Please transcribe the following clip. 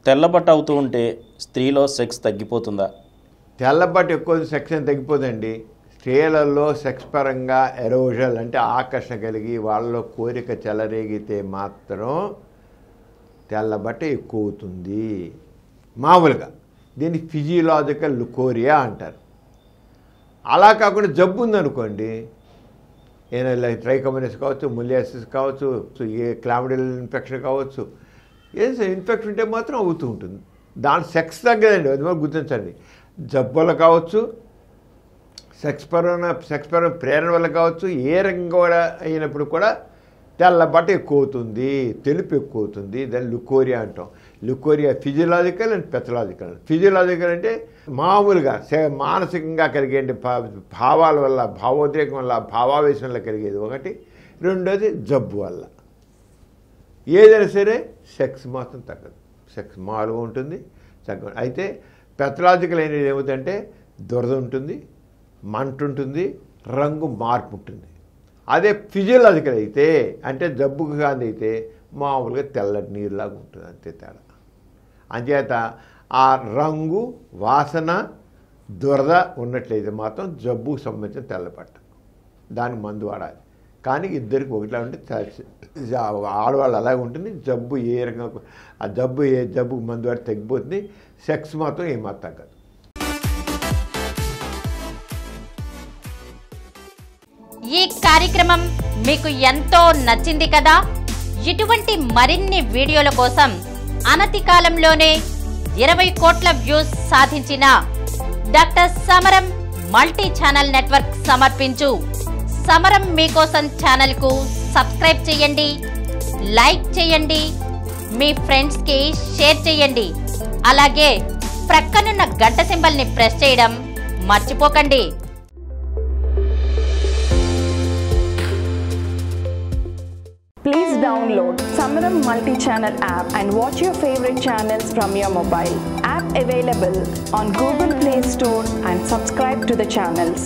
తెల్లబట్ట అవుతూ ఉంటే స్త్రీలో సెక్స్ తగ్గిపోతుందా? తెల్లబట్ట ఎక్కువ సెక్స్ తగ్గిపోదండి. స్త్రీలలో సెక్స్ పరంగా ఎరోజల్ అంటే ఆకర్షణ కలిగి వాళ్ళలో కోరిక చెలరేగితే మాత్రం తెల్లబట్ట ఎక్కువ అవుతుంది మామూలుగా. దీన్ని ఫిజియలాజికల్ లుకోరియా అంటారు. అలా కాకుండా జబ్బు ఉందనుకోండి, ఏదైనా ట్రైకోమోనస్ కావచ్చు, ములియాసిస్ కావచ్చు, ఏ క్లామిడియల్ ఇన్ఫెక్షన్ కావచ్చు, ఏదో ఇన్ఫెక్షన్ ఉంటే మాత్రం అవుతూ ఉంటుంది. దాని సెక్స్ తగ్గదండి, అది మనం గుర్తించండి. జబ్బులు కావచ్చు, సెక్స్ పరమైన ప్రేరణ వల్ల కావచ్చు, ఏ రకంగా కూడా అయినప్పుడు కూడా తెల్లబట్ట ఎక్కువ అవుతుంది, తెలుపు ఎక్కువ అవుతుంది. దాన్ని లుకోరియా అంటాం. Leucorrhoea physiological and pathological. Physiological అంటే మామూలుగా మానసికంగా కలిగే భావాల వల్ల, భావోద్రేకం వల్ల, భావావేశం వల్ల కలిగేది ఒకటి. రెండోది జబ్బు వల్ల. ఏదైనా సరే సెక్స్ మాత్రం తగ్గదు, సెక్స్ మామూలుగా ఉంటుంది, తగ్గదు. అయితే పెథలాజికల్ అనేది ఏమిటంటే దురద ఉంటుంది, మంట ఉంటుంది, రంగు మార్పు ఉంటుంది. అదే ఫిజియలాజికల్ అయితే అంటే జబ్బుకు కాని అయితే మామూలుగా తెల్లటి నీరులాగా ఉంటుంది, అంతే తేడా. అంచేత ఆ రంగు, వాసన, దురద ఉన్నట్లయితే మాత్రం జబ్బుకు సంబంధించిన తెల్లబట్ట, దానికి మందు వాడాలి. కానీ ఇద్దరికి ఒకటిలా ఉంటే ఆడవాళ్ళు అలాగే ఉంటుంది. జబ్బు ఏ రకంగా ఆ జబ్బుకు మందు వాడి తగ్గిపోతుంది. సెక్స్ మాత్రం ఏమాత్రం తగ్గదు. ఈ కార్యక్రమం మీకు ఎంతో నచ్చింది కదా. ఇటువంటి మరిన్ని వీడియోల కోసం అనతి కాలంలోనే 20 కోట్ల వ్యూస్ సాధించిన డాక్టర్ సమరం మల్టీ ఛానల్ నెట్వర్క్ సమర్పించు సమరం మీకోసం ఛానల్ కు సబ్స్క్రైబ్ చేయండి, లైక్ చేయండి, మీ ఫ్రెండ్స్ కి షేర్ చేయండి. అలాగే ప్రక్కనున్న గంట సింబల్ ని ప్రెస్ చేయడం మర్చిపోకండి. Please download Samaram Multi-Channel app and watch your favorite channels from your mobile. App available on Google Play Store and subscribe to the channels.